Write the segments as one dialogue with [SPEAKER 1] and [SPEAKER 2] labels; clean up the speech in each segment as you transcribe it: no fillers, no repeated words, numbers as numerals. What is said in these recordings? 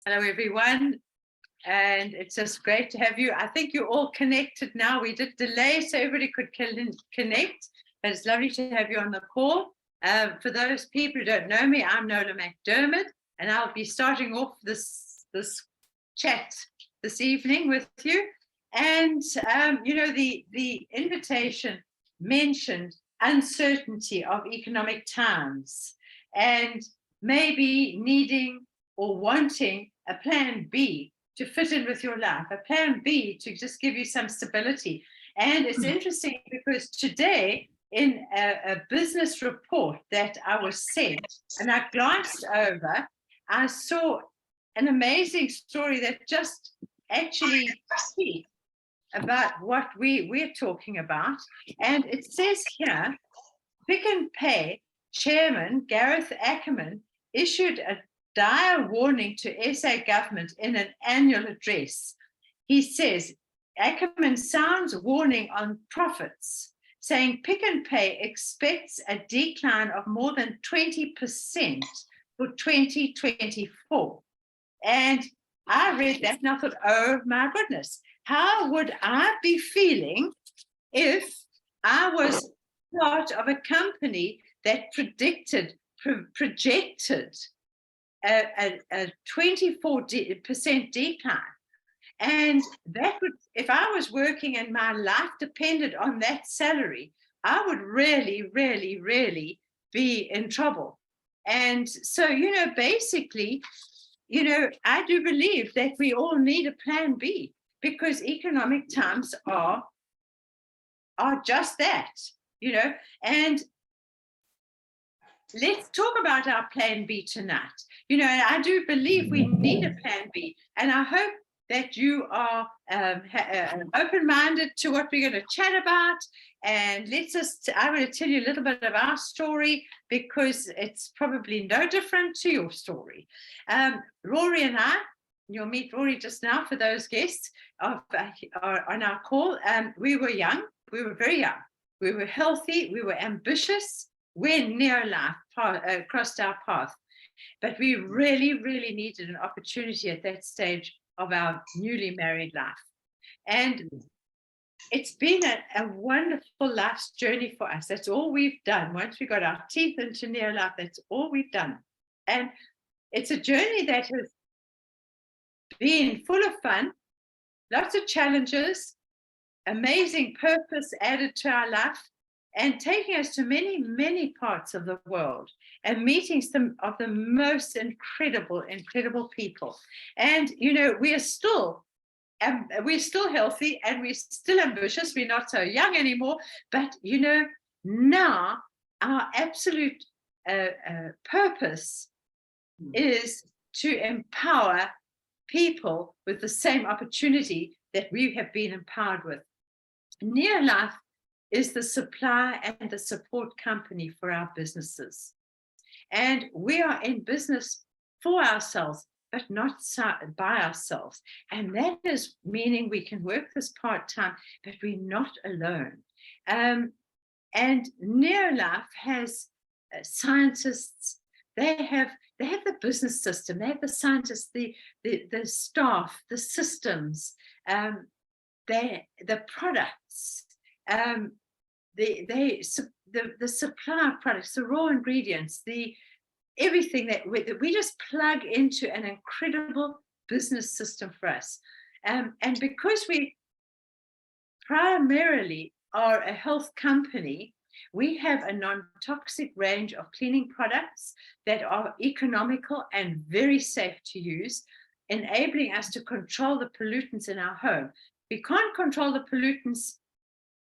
[SPEAKER 1] Hello, everyone. And it's just great to have you. I think you're all connected now. We did delay so everybody could connect, but it's lovely to have you on the call. For those people who don't know me, I'm Nola McDermott, and I'll be starting off this chat this evening with you. And, the invitation mentioned uncertainty of economic times and maybe needing or wanting a plan B to fit in with your life, a plan B to just give you some stability. And it's interesting because today in a business report that I was sent and I glanced over, I saw an amazing story that just actually speaks about what we're talking about. And it says here, Pick and Pay Chairman Gareth Ackerman issued a dire warning to SA government in an annual address. He says, Ackerman sounds warning on profits, saying Pick and Pay expects a decline of more than 20% for 2024. And I read that and I thought, oh my goodness, how would I be feeling if I was part of a company that projected a 24% decline? And that would, if I was working and my life depended on that salary, I would really, really, really be in trouble. And so, basically, I do believe that we all need a plan B because economic times are just that, and let's talk about our plan B tonight. And I do believe we need a plan B, and I hope that you are open-minded to what we're going to chat about. And I'm going to tell you a little bit of our story because it's probably no different to your story. Rory and I, you'll meet Rory just now for those guests on our call. We were young, we were very young, we were healthy, we were ambitious when neo-life crossed our path. But we really, really needed an opportunity at that stage of our newly married life. And it's been a wonderful life's journey for us. That's all we've done. Once we got our teeth into neo-life, that's all we've done. And it's a journey that has been full of fun, lots of challenges, amazing purpose added to our life, and taking us to many, many parts of the world and meeting some of the most incredible people. And, we're still healthy and we're still ambitious. We're not so young anymore, but, now our absolute purpose is to empower people with the same opportunity that we have been empowered with. Neo-life is the supply and the support company for our businesses. And we are in business for ourselves, but not by ourselves. And that is meaning we can work this part-time, but we're not alone. And Neo-life has scientists. They have the business system, they have the scientists, the staff, the systems, the products, the supply of products, the raw ingredients, everything that we just plug into an incredible business system for us. And because we primarily are a health company, we have a non-toxic range of cleaning products that are economical and very safe to use, enabling us to control the pollutants in our home. We can't control the pollutants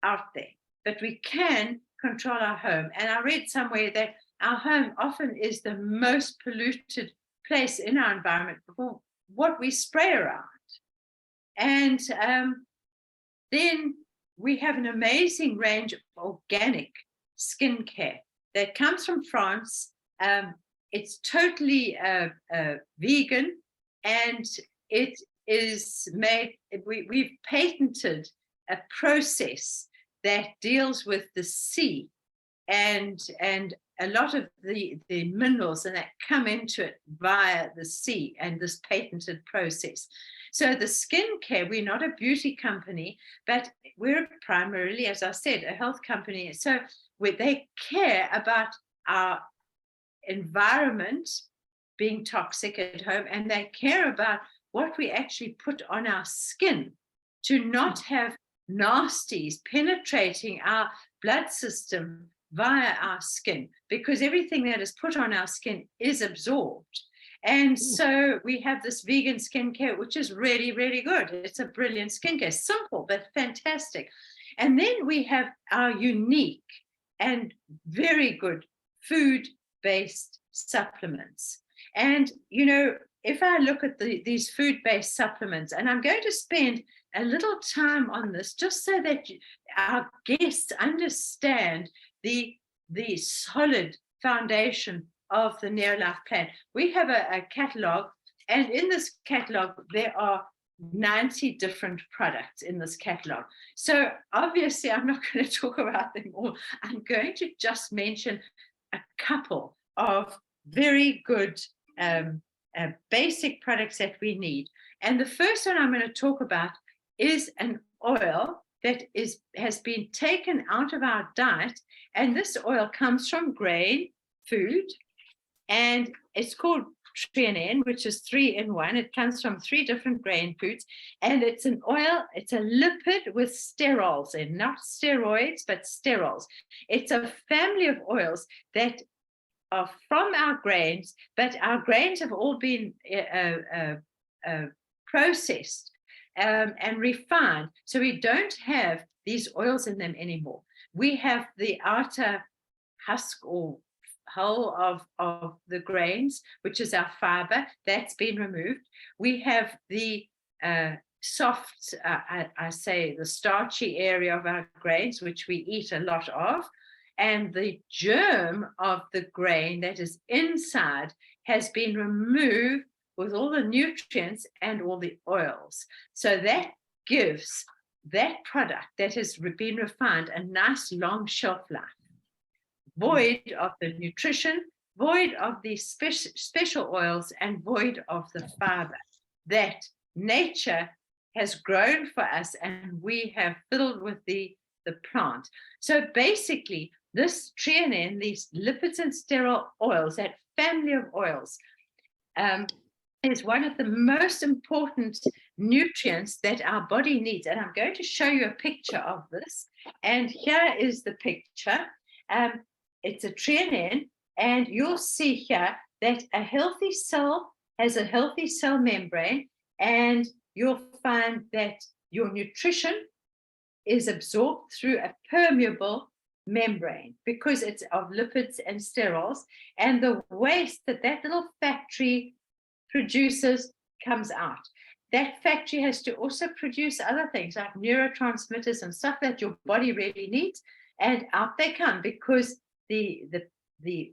[SPEAKER 1] out there, but we can control our home. And I read somewhere that our home often is the most polluted place in our environment for what we spray around. And then we have an amazing range of organic skincare that comes from France. It's totally vegan, and it is made, we've patented a process that deals with the sea and a lot of the minerals and that come into it via the sea and this patented process. So the skincare, we're not a beauty company, but we're primarily, as I said, a health company. So they care about our environment being toxic at home, and they care about what we actually put on our skin to not have nasties penetrating our blood system via our skin, because everything that is put on our skin is absorbed. And so we have this vegan skincare, which is really, really good. It's a brilliant skincare, simple, but fantastic. And then we have our unique and very good food-based supplements. And, you know, if I look at these food-based supplements, and I'm going to spend a little time on this just so that our guests understand the solid foundation of the Neolife plan. We have a catalog, and in this catalog, there are 90 different products in this catalog. So obviously, I'm not going to talk about them all. I'm going to just mention a couple of very good basic products that we need. And the first one I'm going to talk about is an oil that has been taken out of our diet. And this oil comes from grain food, and it's called Treonine, which is 3-in-1. It comes from 3 different grain foods, and it's an oil, it's a lipid with sterols in, not steroids, but sterols. It's a family of oils that are from our grains, but our grains have all been processed and refined, so we don't have these oils in them anymore. We have the outer husk or hull of the grains, which is our fiber, that's been removed. We have the soft, I say the starchy area of our grains, which we eat a lot of, and the germ of the grain that is inside has been removed with all the nutrients and all the oils. So that gives that product that has been refined a nice long shelf life, void of the nutrition, void of the special oils, and void of the fiber that nature has grown for us and we have filled with the plant. So basically, this Treonine, these lipids and sterol oils, that family of oils, is one of the most important nutrients that our body needs. And I'm going to show you a picture of this. And here is the picture. It's a Treonine, and you'll see here that a healthy cell has a healthy cell membrane, and you'll find that your nutrition is absorbed through a permeable membrane because it's of lipids and sterols, and the waste that little factory produces comes out. That factory has to also produce other things like neurotransmitters and stuff that your body really needs, and out they come because the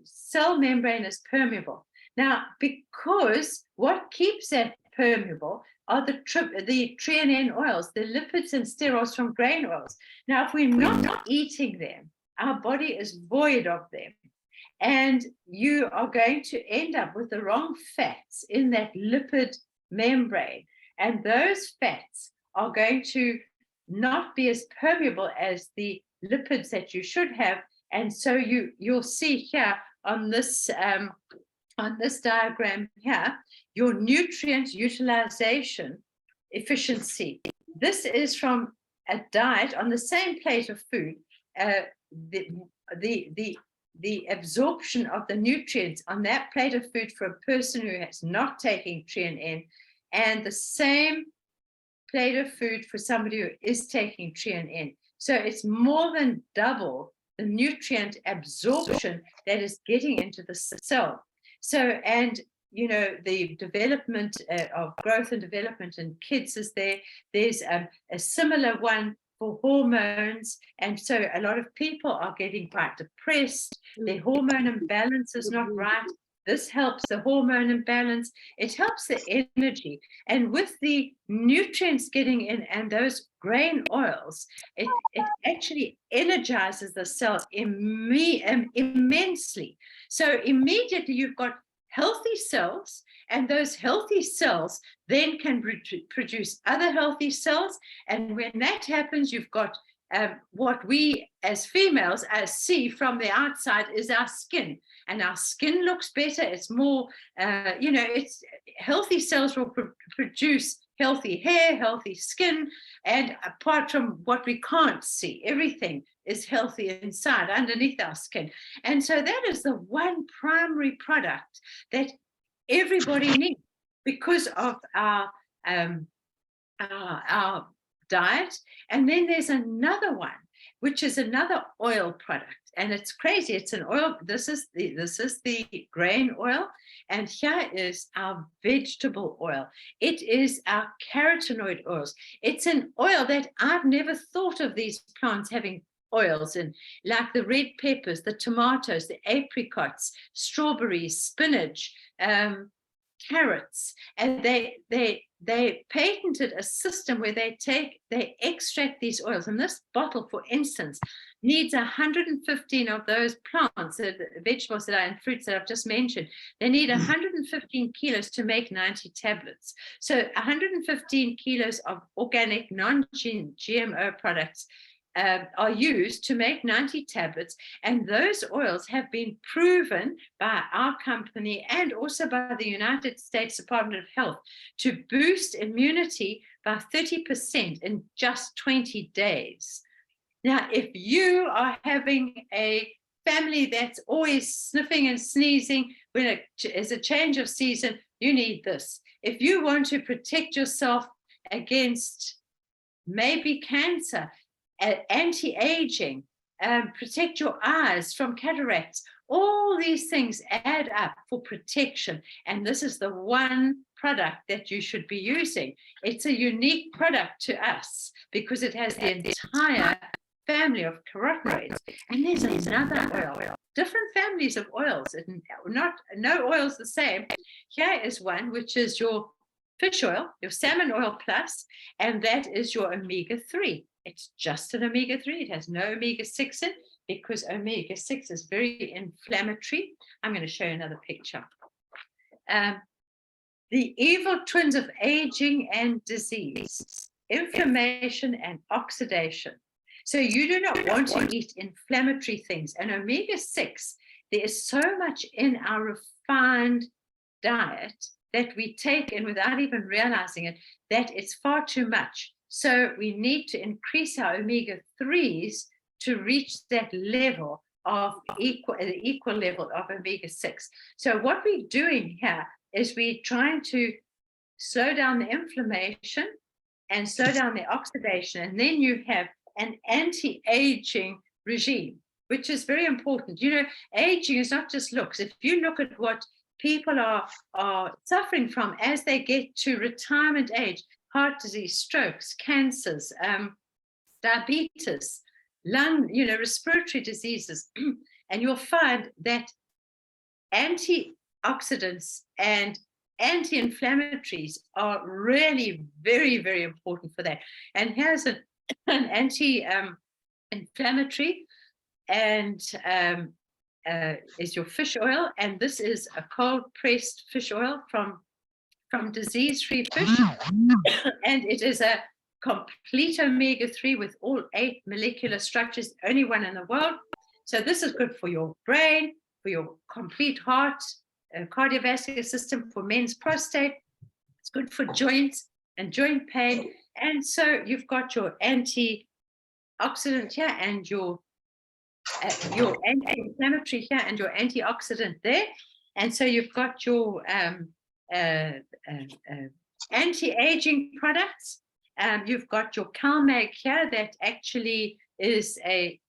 [SPEAKER 1] cell membrane is permeable. Now, because what keeps that permeable are the Treonine oils, the lipids and sterols from grain oils. Now, if we're not eating them, our body is void of them. And you are going to end up with the wrong fats in that lipid membrane. And those fats are going to not be as permeable as the lipids that you should have. And so you'll see here on this diagram here, your nutrient utilization efficiency. This is from a diet on the same plate of food. The absorption of the nutrients on that plate of food for a person who is not taking Treonine, and the same plate of food for somebody who is taking Treonine. So it's more than double the nutrient absorption that is getting into the cell. So, and you know, the development of growth and development in kids is there. There's a similar one for hormones, and so a lot of people are getting quite depressed. Their hormone imbalance is not right. This helps the hormone imbalance. It helps the energy. And with the nutrients getting in and those grain oils, it actually energizes the cell immensely. So immediately you've got healthy cells, and those healthy cells then can produce other healthy cells. And when that happens, you've got what we as females see from the outside is our skin, and our skin looks better. It's more, it's healthy cells will produce healthy hair, healthy skin, and apart from what we can't see, everything is healthy inside, underneath our skin. And so that is the one primary product that everybody needs because of our diet. And then there's another one, which is another oil product, and it's crazy. It's an oil. This is the grain oil, and here is our vegetable oil. It is our carotenoid oils. It's an oil that I've never thought of these plants having oils in, like the red peppers, the tomatoes, the apricots, strawberries, spinach, carrots, and they patented a system where they extract these oils. And this bottle, for instance, needs 115 of those plants, the vegetables that are and fruits that I've just mentioned. They need 115 kilos to make 90 tablets. So 115 kilos of organic, non-GMO products are used to make 90 tablets, and those oils have been proven by our company and also by the United States Department of Health to boost immunity by 30% in just 20 days. Now, if you are having a family that's always sniffing and sneezing when it is a change of season, you need this. If you want to protect yourself against maybe cancer, anti-aging, protect your eyes from cataracts, all these things add up for protection. And this is the one product that you should be using. It's a unique product to us because it has the entire family of carotenoids. And there's another oil, different families of oils, no oil's the same. Here is one, which is your fish oil, your salmon oil plus, and that is your omega-3. It's just an omega-3. It has no omega-6 in, because omega-6 is very inflammatory. I'm going to show you another picture. The evil twins of aging and disease, inflammation and oxidation. So you do not want to eat inflammatory things. And omega-6, there is so much in our refined diet that we take in without even realizing it, that it's far too much. So we need to increase our omega-3s to reach that level of equal level of omega-6. So what we're doing here is we're trying to slow down the inflammation and slow down the oxidation. And then you have an anti-aging regime, which is very important. You know, aging is not just looks. If you look at what people are suffering from as they get to retirement age, heart disease, strokes, cancers, diabetes, lung, respiratory diseases, and you'll find that antioxidants and anti-inflammatories are really very, very important for that. And here's an anti-inflammatory, and is your fish oil, and this is a cold pressed fish oil from disease-free fish, and it is a complete omega-3 with all 8 molecular structures, only one in the world. So this is good for your brain, for your complete heart, cardiovascular system, for men's prostate. It's good for joints and joint pain. And so you've got your antioxidant here and your anti-inflammatory here and your antioxidant there. And so you've got your anti-aging products. You've got your CalMag here that actually is it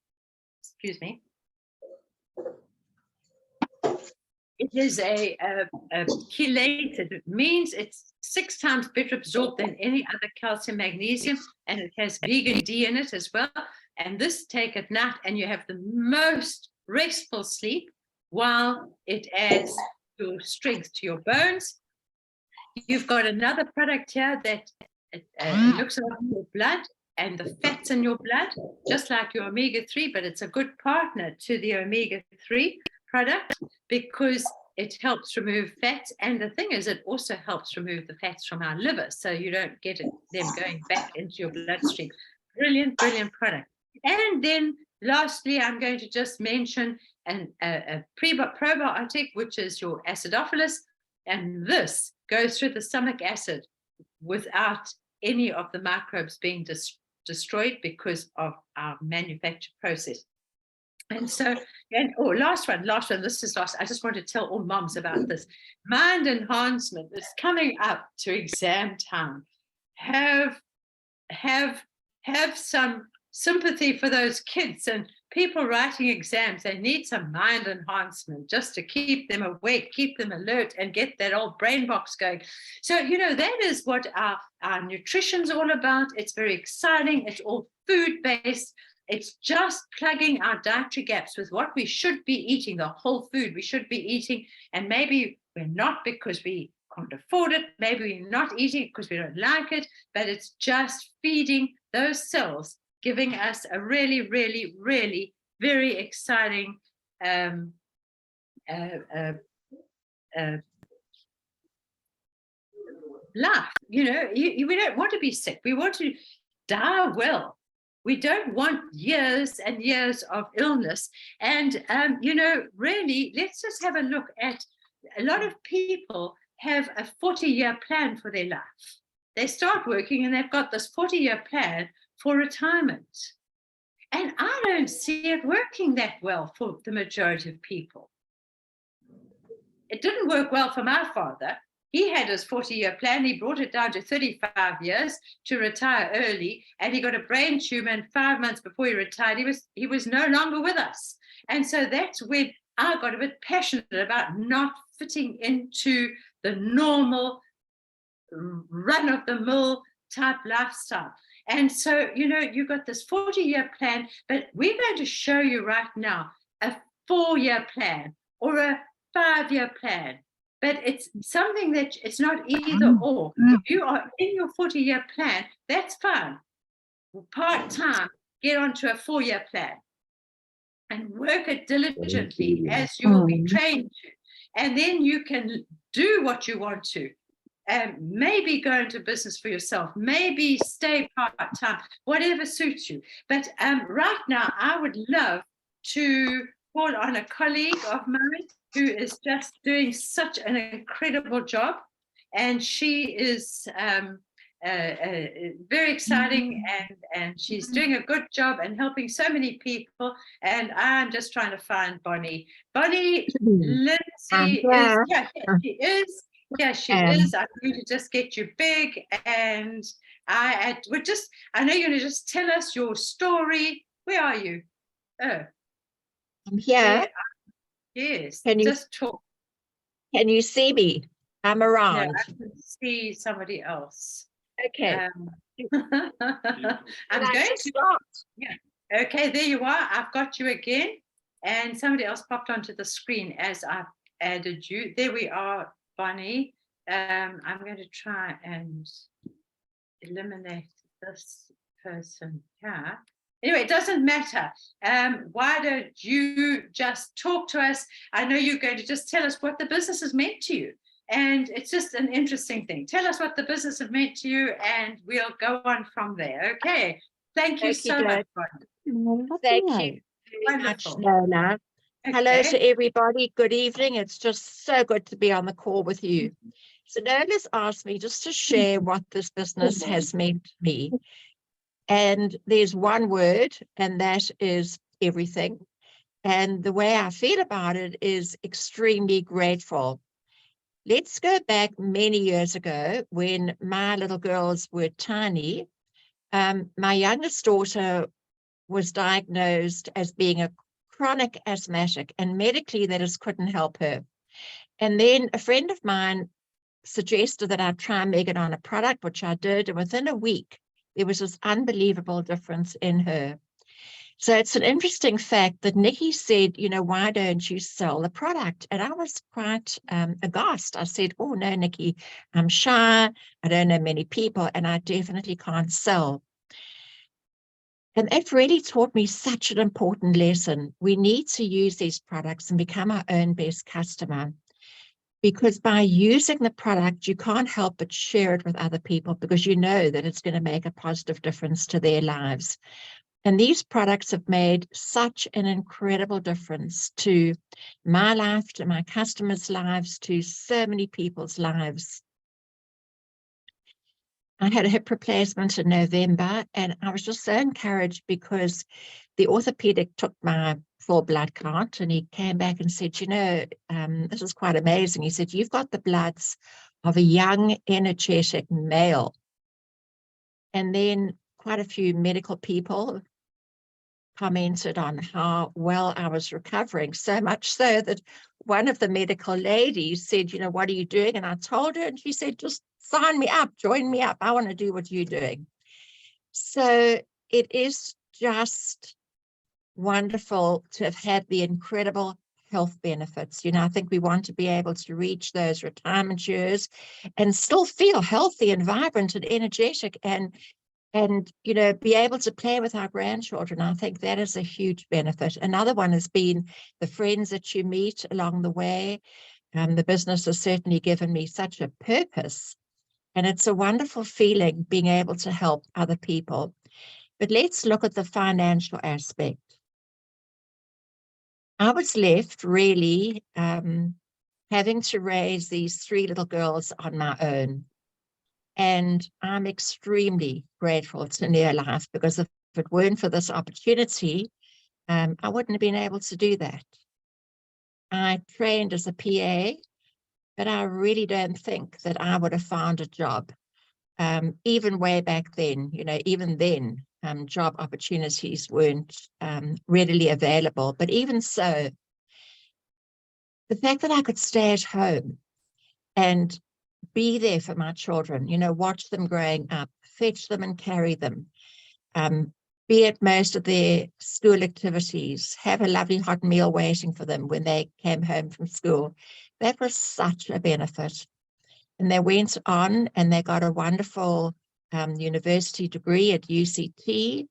[SPEAKER 1] is a chelated. It means it's 6 times better absorbed than any other calcium magnesium, and it has vegan D in it as well. And this take at night, and you have the most restful sleep, while it adds your strength to your bones. You've got another product here that looks like your blood and the fats in your blood, just like your omega-3, but it's a good partner to the omega-3 product because it helps remove fats. And the thing is, it also helps remove the fats from our liver, so you don't get them going back into your bloodstream. Brilliant, brilliant product. And then lastly, I'm going to just mention a probiotic, which is your acidophilus. And this goes through the stomach acid without any of the microbes being destroyed because of our manufacture process. And so, last one, this is last. I just want to tell all moms about this. Mind enhancement is coming up to exam time. Have some sympathy for those kids and people writing exams. They need some mind enhancement just to keep them awake, keep them alert, and get that old brain box going. So, that is what our nutrition's all about. It's very exciting. It's all food-based. It's just plugging our dietary gaps with what we should be eating, the whole food we should be eating. And maybe we're not because we can't afford it. Maybe we're not eating it because we don't like it, but it's just feeding those cells, giving us a really, really, really very exciting life. We don't want to be sick. We want to die well. We don't want years and years of illness. And, really, let's just have a look at a lot of people have a 40-year plan for their life. They start working and they've got this 40-year plan for retirement. And I don't see it working that well for the majority of people. It didn't work well for my father. He had his 40-year plan. He brought it down to 35 years to retire early, and he got a brain tumor. And 5 months before he retired, he was no longer with us. And so that's when I got a bit passionate about not fitting into the normal run-of-the-mill type lifestyle. And so, you've got this 40-year plan, but we're going to show you right now a 4-year plan or a 5-year plan. But it's something that it's not either or. If you are in your 40-year plan, that's fine. Part-time, get onto a 4-year plan and work it diligently as you will be trained to. And then you can do what you want to. Maybe go into business for yourself, maybe stay part-time, whatever suits you. But right now, I would love to call on a colleague of mine who is just doing such an incredible job. And she is very exciting, and she's doing a good job and helping so many people. And I'm just trying to find Bonny. Bonny, Lindsay is, she is. Yeah, she is. I'm going to just get you big, and I know you're going to just tell us your story. Where are you? Oh,
[SPEAKER 2] I'm here.
[SPEAKER 1] Yes.
[SPEAKER 2] Can you
[SPEAKER 1] just talk?
[SPEAKER 2] Can you see me? I'm around.
[SPEAKER 1] No, I can see somebody else.
[SPEAKER 2] Okay.
[SPEAKER 1] I'm going to
[SPEAKER 2] start.
[SPEAKER 1] Yeah. Okay, there you are. I've got you again, and somebody else popped onto the screen as I've added you. There we are. Bonny, I'm going to try and eliminate this person here. Anyway, it doesn't matter. Why don't you just talk to us? I know you're going to just tell us what the business has meant to you. And it's just an interesting thing. Tell us what the business has meant to you, and we'll go on from there. Okay. Thank you so much, Bonny.
[SPEAKER 2] Thank you very much, Lola.
[SPEAKER 1] Okay.
[SPEAKER 2] Hello to everybody. Good evening. It's just so good to be on the call with you. So Nola's asked me just to share what this business has meant to me. And there's one word, and that is everything. And the way I feel about it is extremely grateful. Let's go back many years ago when my little girls were tiny. My youngest daughter was diagnosed as being a chronic asthmatic, and medically that just couldn't help her. And then a friend of mine suggested that I try and make it on a product, which I did, and within a week there was this unbelievable difference in her. So it's an interesting fact that Nikki said, you know, why don't you sell the product? And I was quite aghast. I said, oh, no, Nikki, I'm shy. I don't know many people, and I definitely can't sell. And it really taught me such an important lesson. We need to use these products and become our own best customer. Because by using the product, you can't help but share it with other people because you know that it's going to make a positive difference to their lives. And these products have made such an incredible difference to my life, to my customers' lives, to so many people's lives. I had a hip replacement in November, and I was just so encouraged because the orthopedic took my full blood count, and he came back and said, you know, this is quite amazing. He said, you've got the bloods of a young, energetic male. And then quite a few medical people commented on how well I was recovering, so much so that one of the medical ladies said, you know, what are you doing? And I told her, and she said, just sign me up, join me up. I want to do what you're doing. So it is just wonderful to have had the incredible health benefits. You know, I think we want to be able to reach those retirement years and still feel healthy and vibrant and energetic and you know, be able to play with our grandchildren. I think that is a huge benefit. Another one has been the friends that you meet along the way. The business has certainly given me such a purpose, and it's a wonderful feeling being able to help other people. But let's look at the financial aspect. I was left really having to raise these 3 little girls on my own. And I'm extremely grateful to Neolife because if it weren't for this opportunity, I wouldn't have been able to do that. I trained as a PA, but I really don't think that I would have found a job. Even way back then, you know, even then, job opportunities weren't readily available. But even so, the fact that I could stay at home and be there for my children, you know, watch them growing up, fetch them and carry them, be at most of their school activities, have a lovely hot meal waiting for them when they came home from school. That was such a benefit. And they went on and they got a wonderful university degree at UCT.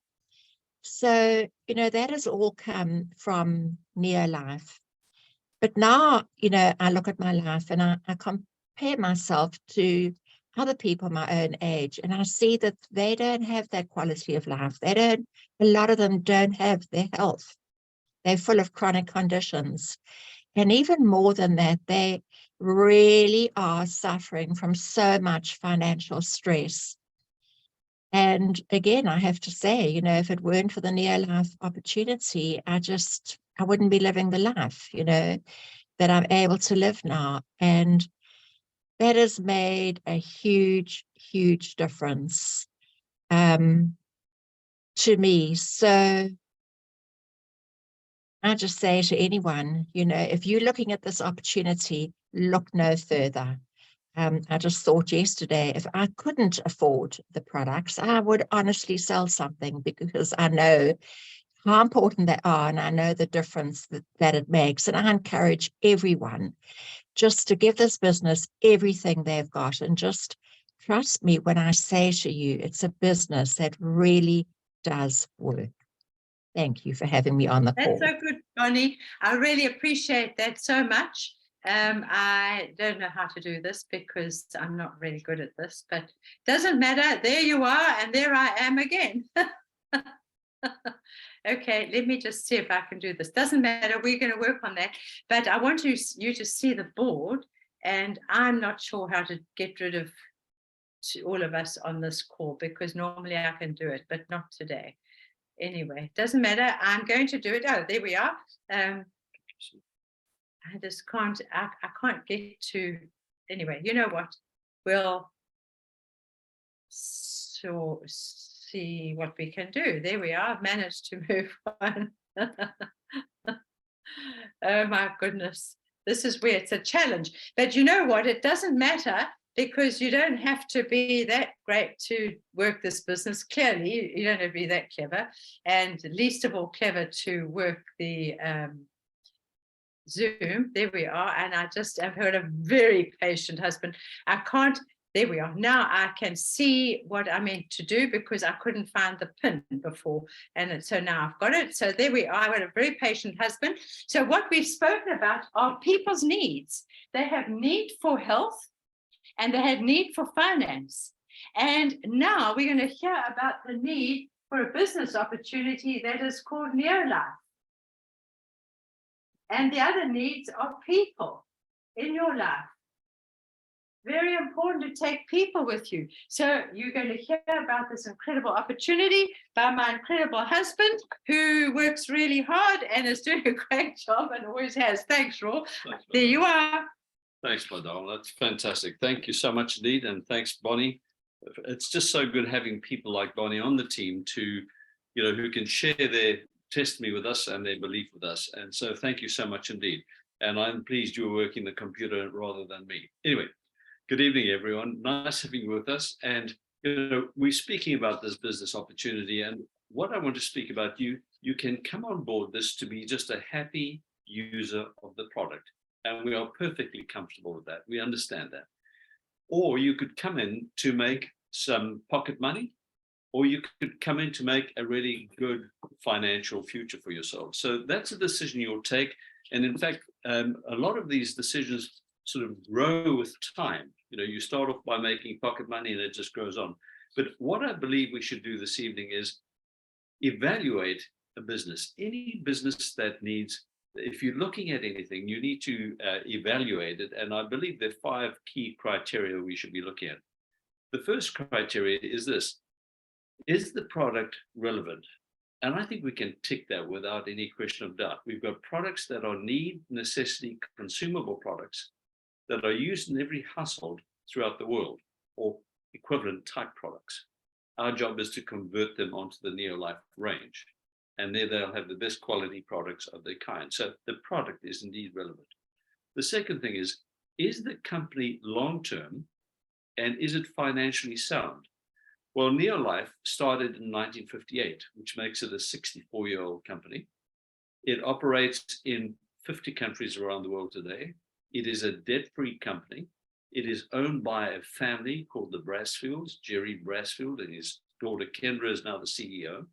[SPEAKER 2] So, you know, that has all come from Neolife. But now, you know, I look at my life and I compare myself to other people my own age, and I see that they don't have that quality of life. A lot of them don't have their health. They're full of chronic conditions. And even more than that, they really are suffering from so much financial stress. And again, I have to say, you know, if it weren't for the Neolife opportunity, I wouldn't be living the life, you know, that I'm able to live now. And that has made a huge, huge difference to me. So I just say to anyone, you know, if you're looking at this opportunity, look no further. I just thought yesterday, if I couldn't afford the products, I would honestly sell something because I know how important they are and I know the difference that it makes. And I encourage everyone just to give this business everything they've got and just trust me when I say to you, it's a business that really does work. Thank you for having me on the call.
[SPEAKER 1] That's so good, Bonny. I really appreciate that so much. I don't know how to do this because I'm not really good at this, but doesn't matter. There you are, and there I am again. Okay, let me just see if I can do this. Doesn't matter. We're going to work on that. But I want you to see the board, and I'm not sure how to get rid of all of us on this call because normally I can do it, but not today. Anyway, doesn't matter. I'm going to do it. Oh, there we are. I just can't, I can't get to, anyway, you know what? We'll see what we can do. There we are. I've managed to move on. Oh my goodness. This is where it's a challenge. But you know what? It doesn't matter because you don't have to be that great to work this business. Clearly, you don't have to be that clever, and least of all clever to work the Zoom. There we are. And I've heard a very patient husband. There we are. Now I can see what I meant to do because I couldn't find the pin before. And so now I've got it. So there we are. I've got a very patient husband. So what we've spoken about are people's needs. They have need for health and they have need for finance. And now we're going to hear about the need for a business opportunity that is called Neolife. And the other needs are people in your life. Very important to take people with you. So you're going to hear about this incredible opportunity by my incredible husband, who works really hard and is doing a great job and always has. Thanks, Raw. There you are.
[SPEAKER 3] Thanks, Madame. That's fantastic. Thank you so much indeed. And thanks, Bonnie. It's just so good having people like Bonnie on the team who can share their testimony with us and their belief with us. And so thank you so much indeed. And I'm pleased you were working the computer rather than me. Anyway, good evening, everyone. Nice having you with us. And we're speaking about this business opportunity. And what I want to speak about, you can come on board this to be just a happy user of the product. And we are perfectly comfortable with that. We understand that. Or you could come in to make some pocket money, or you could come in to make a really good financial future for yourself. So that's a decision you'll take. And in fact, a lot of these decisions sort of grow with time. You start off by making pocket money and it just grows on. But what I believe we should do this evening is evaluate a business, any business that needs, if you're looking at anything, you need to evaluate it. And I believe there are 5 key criteria we should be looking at. The first criteria is this: is the product relevant? And I think we can tick that without any question of doubt. We've got products that are need, necessity, consumable products that are used in every household throughout the world, or equivalent type products. Our job is to convert them onto the Neolife range. And there they'll have the best quality products of their kind. So the product is indeed relevant. The second thing is the company long-term, and is it financially sound? Well, Neolife started in 1958, which makes it a 64-year-old company. It operates in 50 countries around the world today. It is a debt-free company. It is owned by a family called the Brassfields. Jerry Brassfield and his daughter Kendra is now the CEO.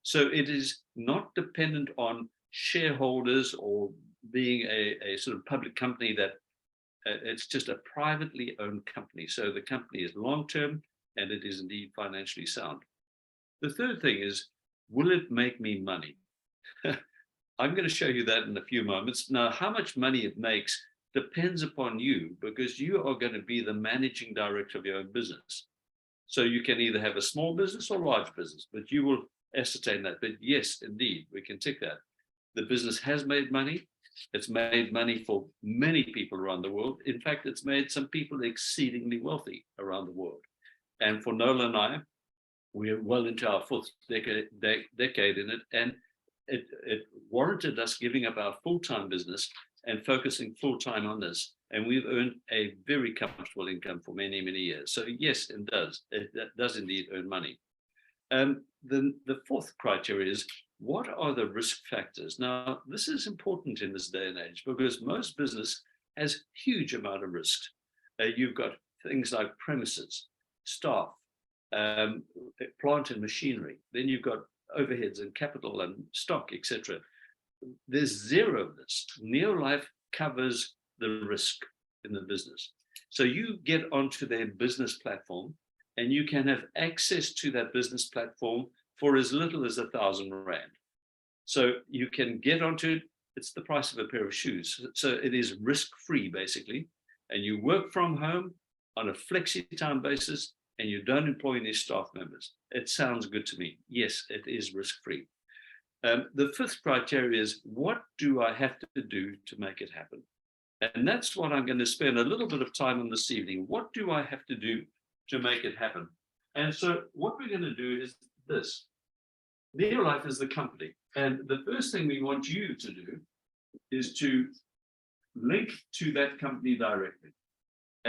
[SPEAKER 3] So it is not dependent on shareholders or being a sort of public company that it's just a privately owned company. So the company is long-term and it is indeed financially sound. The third thing is, will it make me money? I'm going to show you that in a few moments. Now, how much money it makes depends upon you, because you are going to be the managing director of your own business. So you can either have a small business or large business, but you will ascertain that. But yes, indeed, we can tick that. The business has made money. It's made money for many people around the world. In fact, it's made some people exceedingly wealthy around the world. And for Nola and I, we're well into our 4th decade in it, and it warranted us giving up our full-time business and focusing full-time on this. And we've earned a very comfortable income for many, many years. So yes, it does. It does indeed earn money. The 4th criteria is, what are the risk factors? Now, this is important in this day and age because most business has huge amount of risk. You've got things like premises, staff, plant and machinery. Then you've got overheads and capital and stock, etc. There's zero of this. Neolife covers the risk in the business. So you get onto their business platform and you can have access to that business platform for as little as 1,000 Rand. So you can get onto it. It's the price of a pair of shoes. So it is risk-free, basically. And you work from home on a flexi-time basis, and you don't employ any staff members. It sounds good to me. Yes, it is risk-free. The 5th criteria is, what do I have to do to make it happen? And that's what I'm going to spend a little bit of time on this evening. What do I have to do to make it happen? And so what we're going to do is this. Neolife is the company. And the first thing we want you to do is to link to that company directly.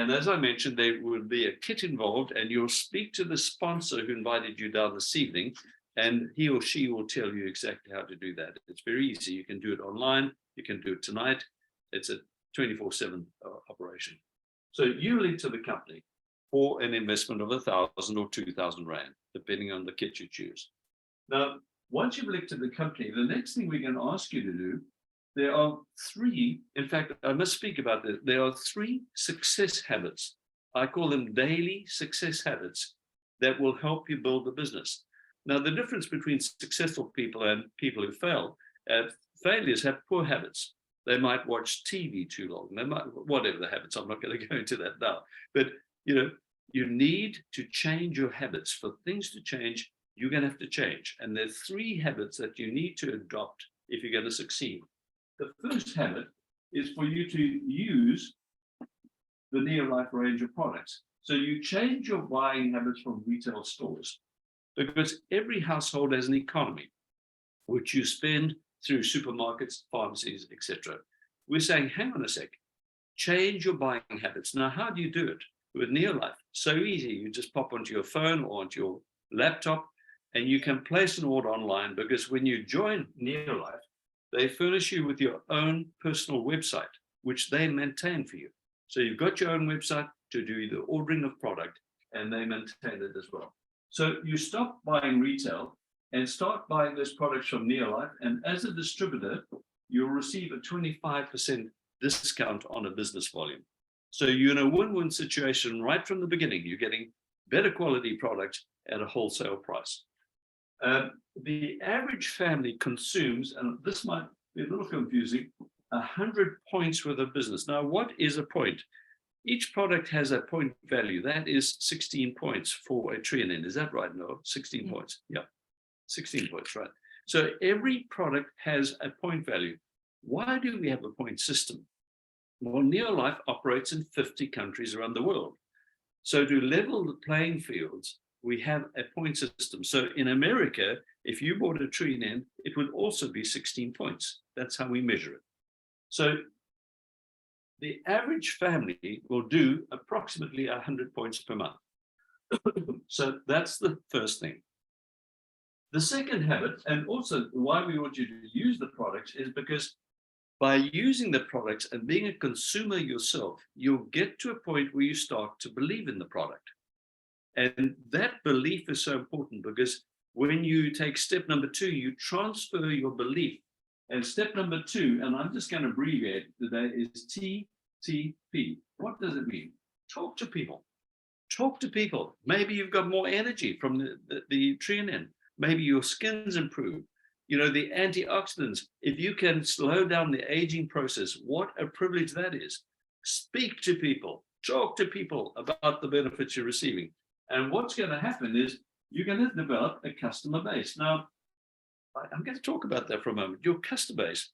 [SPEAKER 3] And as I mentioned, there will be a kit involved, and you'll speak to the sponsor who invited you down this evening, and he or she will tell you exactly how to do that. It's very easy. You can do it online. You can do it tonight. It's a 24/7 operation. So you link to the company for an investment of 1,000 or 2,000 Rand, depending on the kit you choose. Now, once you've linked to the company, the next thing we're going to ask you to do, there are three, in fact, I must speak about this. There are three success habits. I call them daily success habits that will help you build the business. Now, the difference between successful people and people who fail, failures have poor habits. They might watch TV too long. They might, whatever the habits, I'm not going to go into that now. But, you need to change your habits. For things to change, you're going to have to change. And there are three habits that you need to adopt if you're going to succeed. The first habit is for you to use the Neolife range of products. So you change your buying habits from retail stores, because every household has an economy, which you spend through supermarkets, pharmacies, etc. We're saying, hang on a sec, change your buying habits. Now, how do you do it? With Neolife, so easy. You just pop onto your phone or onto your laptop, and you can place an order online, because when you join Neolife, they furnish you with your own personal website, which they maintain for you. So you've got your own website to do the ordering of product, and they maintain it as well. So you stop buying retail and start buying those products from Neolife, and as a distributor, you'll receive a 25% discount on a business volume. So you're in a win-win situation right from the beginning. You're getting better quality products at a wholesale price. The average family consumes, and this might be a little confusing, 100 points worth of business. Now, what is a point? Each product has a point value. That is 16 points for a tree-in. Is that right? No, 16 points. Yeah, 16 points, right. So every product has a point value. Why do we have a point system? Well, Neolife operates in 50 countries around the world. So to level the playing fields, we have a point system. So in America, if you bought a tree-in, it would also be 16 points. That's how we measure it. So the average family will do approximately 100 points per month. So that's the first thing. The second habit, and also why we want you to use the products, is because by using the products and being a consumer yourself, you'll get to a point where you start to believe in the product. And that belief is so important, because when you take step number 2, you transfer your belief. And step number 2, and I'm just going to abbreviate today, is TTP. What does it mean? Talk to people. Talk to people. Maybe you've got more energy from the tree-in. Maybe your skin's improved. The antioxidants, if you can slow down the aging process, what a privilege that is. Speak to people, talk to people about the benefits you're receiving. And what's going to happen is you're going to develop a customer base. Now, I'm going to talk about that for a moment. Your customer base.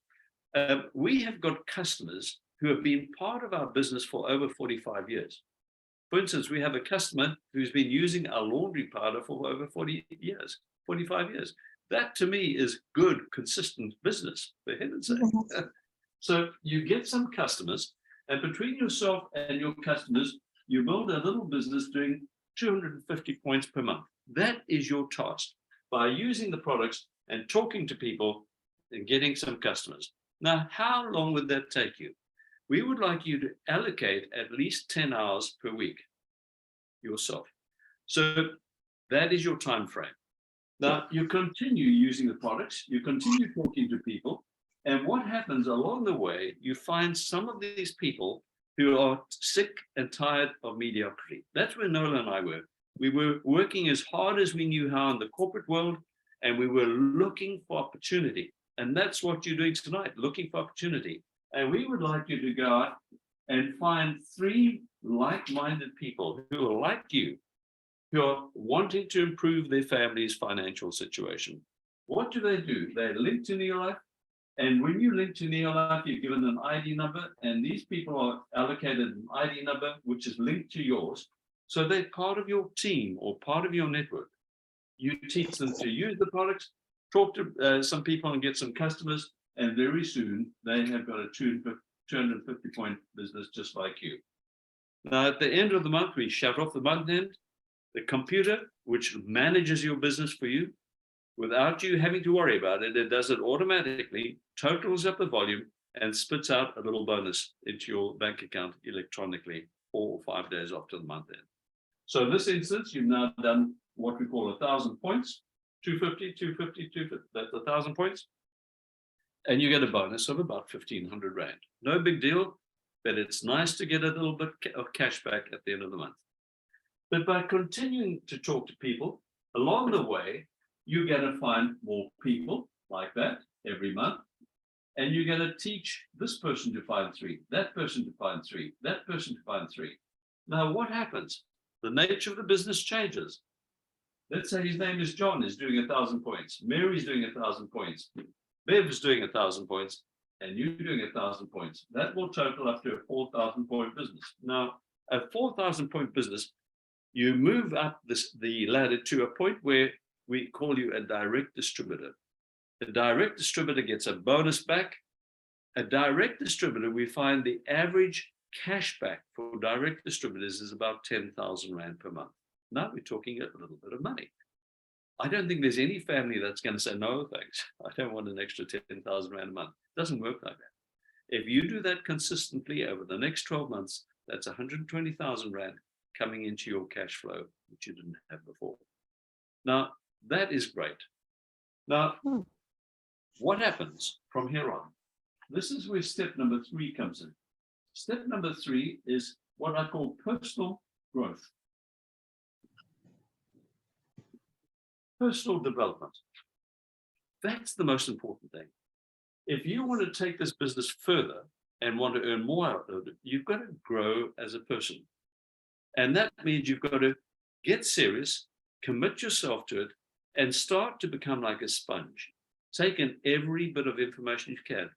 [SPEAKER 3] We have got customers who have been part of our business for over 45 years. For instance, we have a customer who's been using our laundry powder for over 40 years, 45 years. That to me is good, consistent business, for heaven's sake. So you get some customers, and between yourself and your customers, you build a little business doing 250 points per month. That is your task, by using the products and talking to people and getting some customers. Now, how long would that take you? We would like you to allocate at least 10 hours per week yourself. So that is your time frame. Now, you continue using the products, you continue talking to people, and what happens along the way, you find some of these people who are sick and tired of mediocrity. That's where Nola and I were. We were working as hard as we knew how in the corporate world, and we were looking for opportunity. And that's what you're doing tonight, looking for opportunity. And we would like you to go out and find 3 like-minded people who are like you, who are wanting to improve their family's financial situation. What do? They link to Neolife, and when you link to Neolife, you're given an ID number, and these people are allocated an ID number which is linked to yours, so they're part of your team or part of your network. You teach them to use the products, talk to some people and get some customers, and very soon they have got a 250-point business just like you. Now, at the end of the month, we shut off the month end. The computer, which manages your business for you, without you having to worry about it, it does it automatically, totals up the volume, and spits out a little bonus into your bank account electronically 4 or 5 days after the month end. So in this instance, you've now done what we call 1,000 points, 250, 250, 250, that's 1,000 points. And you get a bonus of about 1,500 Rand. No big deal, but it's nice to get a little bit of cash back at the end of the month. But by continuing to talk to people, along the way, you're going to find more people like that every month. And you're going to teach this person to find 3, that person to find 3, that person to find 3. Now, what happens? The nature of the business changes. Let's say his name is John, is doing 1,000 points. Mary's doing 1,000 points. Bev's doing 1,000 points. And you're doing 1,000 points. That will total up to a 4,000 point business. Now, a 4,000 point business, you move up the ladder to a point where we call you a direct distributor. The direct distributor gets a bonus back. A direct distributor, we find the average cash back for direct distributors is about 10,000 Rand per month. Now we're talking a little bit of money. I don't think there's any family that's going to say, no, thanks. I don't want an extra 10,000 Rand a month. It doesn't work like that. If you do that consistently over the next 12 months, that's 120,000 Rand coming into your cash flow, which you didn't have before. Now, that is great. Now, what happens from here on? This is where step number 3 comes in. Step number 3 is what I call personal growth. Personal development. That's the most important thing. If you want to take this business further and want to earn more out of it, you've got to grow as a person. And that means you've got to get serious, commit yourself to it, and start to become like a sponge. Take in every bit of information you can.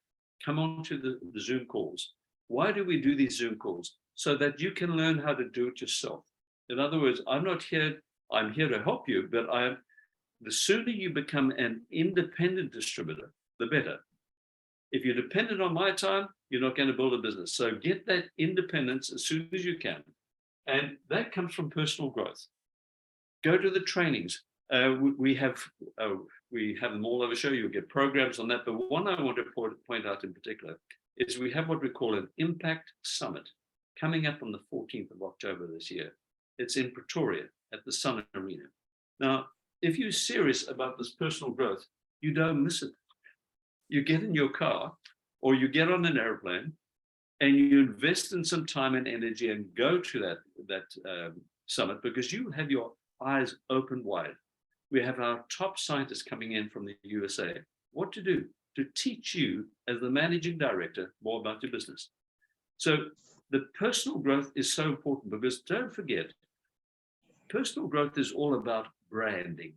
[SPEAKER 3] Come on to the Zoom calls. Why do we do these Zoom calls? So that you can learn how to do it yourself. In other words, I'm here to help you, but the sooner you become an independent distributor, the better. If you're dependent on my time, you're not going to build a business. So get that independence as soon as you can. And that comes from personal growth. Go to the trainings. We have them all over show. You'll get programs on that. But one I want to point out in particular is we have what we call an Impact Summit coming up on the 14th of October this year. It's in Pretoria at the Sun Arena. Now, if you're serious about this personal growth, you don't miss it. You get in your car or you get on an airplane and you invest in some time and energy and go to that summit because you have your eyes open wide. We have our top scientists coming in from the USA. What to do? To teach you as the managing director more about your business. So the personal growth is so important because don't forget, personal growth is all about branding.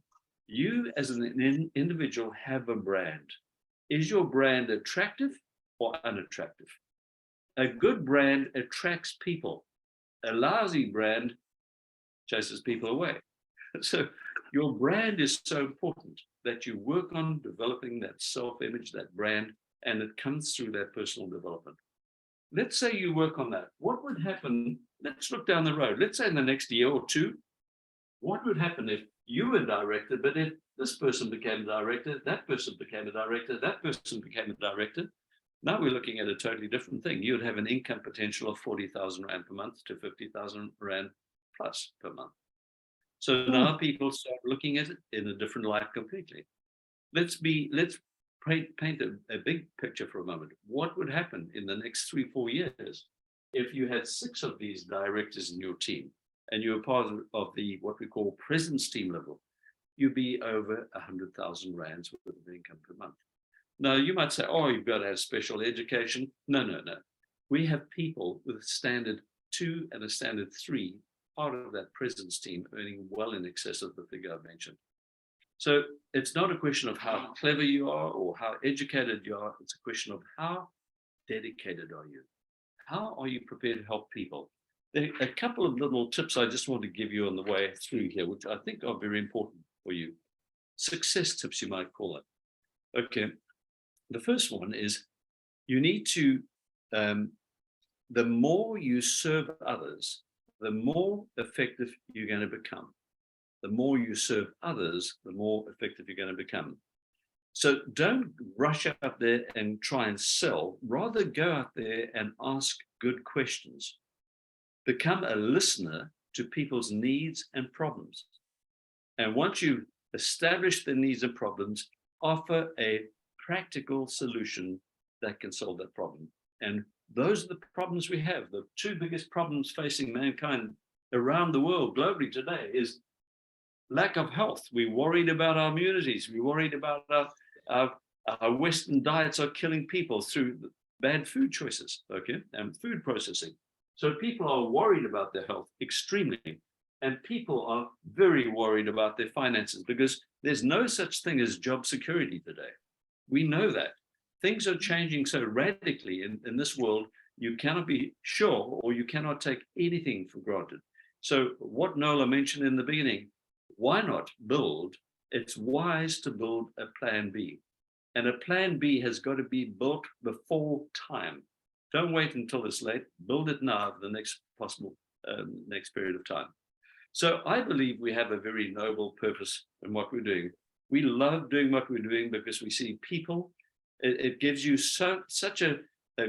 [SPEAKER 3] You as an individual have a brand. Is your brand attractive or unattractive? A good brand attracts people. A lousy brand chases people away. So your brand is so important that you work on developing that self-image, that brand, and it comes through that personal development. Let's say you work on that. What would happen? Let's look down the road. Let's say in the next year or two, what would happen if you were director, but if this person became a director, that person became a director, that person became a director? Now we're looking at a totally different thing. You'd have an income potential of 40,000 Rand per month to 50,000 Rand plus per month. So now people start looking at it in a different light completely. Let's paint a big picture for a moment. What would happen in the next 3-4 years if you had 6 of these directors in your team and you were part of the what we call presence team level? You'd be over 100,000 Rands worth of income per month. Now you might say, oh, you've got to have special education. No. We have people with a standard 2 and a standard 3 part of that presence team earning well in excess of the figure I mentioned. So it's not a question of how clever you are or how educated you are. It's a question of how dedicated are you? How are you prepared to help people? There are a couple of little tips I just want to give you on the way through here, which I think are very important for you. Success tips, you might call it. Okay. The first one is you need to the more you serve others, the more effective you're going to become. The more you serve others, the more effective you're going to become. So don't rush out there and try and sell. Rather go out there and ask good questions. Become a listener to people's needs and problems. And once you establish the needs and problems, offer a practical solution that can solve that problem. And those are the problems we have. The two biggest problems facing mankind around the world globally today is lack of health. We're worried about our immunities. We're worried about our Western diets are killing people through bad food choices, okay, and food processing. So people are worried about their health extremely, and people are very worried about their finances because there's no such thing as job security today. We know that. Things are changing so radically in this world, you cannot be sure or you cannot take anything for granted. So what Nola mentioned in the beginning, why not build? It's wise to build a plan B. And a plan B has got to be built before time. Don't wait until it's late. Build it now for the next possible next period of time. So I believe we have a very noble purpose in what we're doing. We love doing what we're doing because we see people. It gives you such a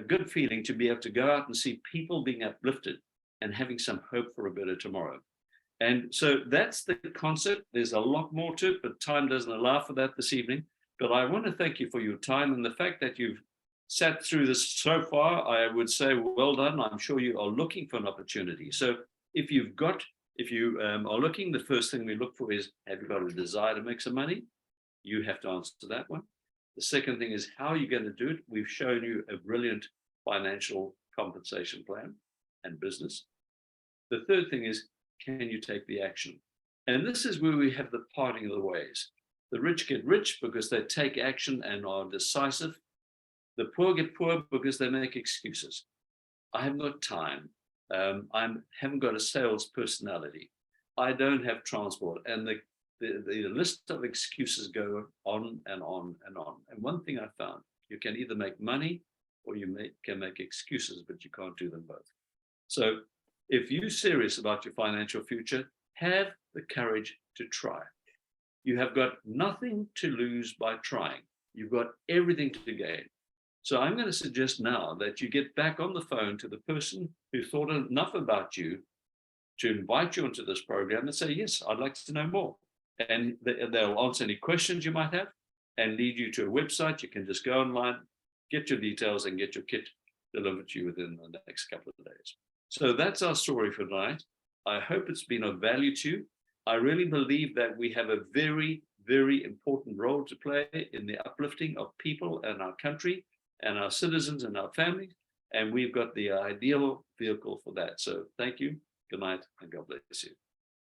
[SPEAKER 3] good feeling to be able to go out and see people being uplifted and having some hope for a better tomorrow. And so that's the concept. There's a lot more to it, but time doesn't allow for that this evening. But I want to thank you for your time and the fact that you've sat through this so far. I would say well done. I'm sure you are looking for an opportunity. So if you are looking, the first thing we look for is, have you got a desire to make some money? You have to answer that one. The second thing is, how are you going to do it? We've shown you a brilliant financial compensation plan and business. The third thing is, can you take the action? And this is where we have the parting of the ways. The rich get rich because they take action and are decisive. The poor get poor because they make excuses. I haven't got time. I haven't got a sales personality. I don't have transport. And the list of excuses go on and on and on. And one thing I found, you can either make money or you can make excuses, but you can't do them both. So if you're serious about your financial future, have the courage to try. You have got nothing to lose by trying. You've got everything to gain. So I'm going to suggest now that you get back on the phone to the person who thought enough about you to invite you into this program and say, yes, I'd like to know more. And they'll answer any questions you might have and lead you to a website. You can just go online, get your details and get your kit delivered to you within the next couple of days. So that's our story for tonight. I hope it's been of value to you. I really believe that we have a very, very important role to play in the uplifting of people and our country and our citizens and our families. And we've got the ideal vehicle for that. So thank you. Good night and God bless you.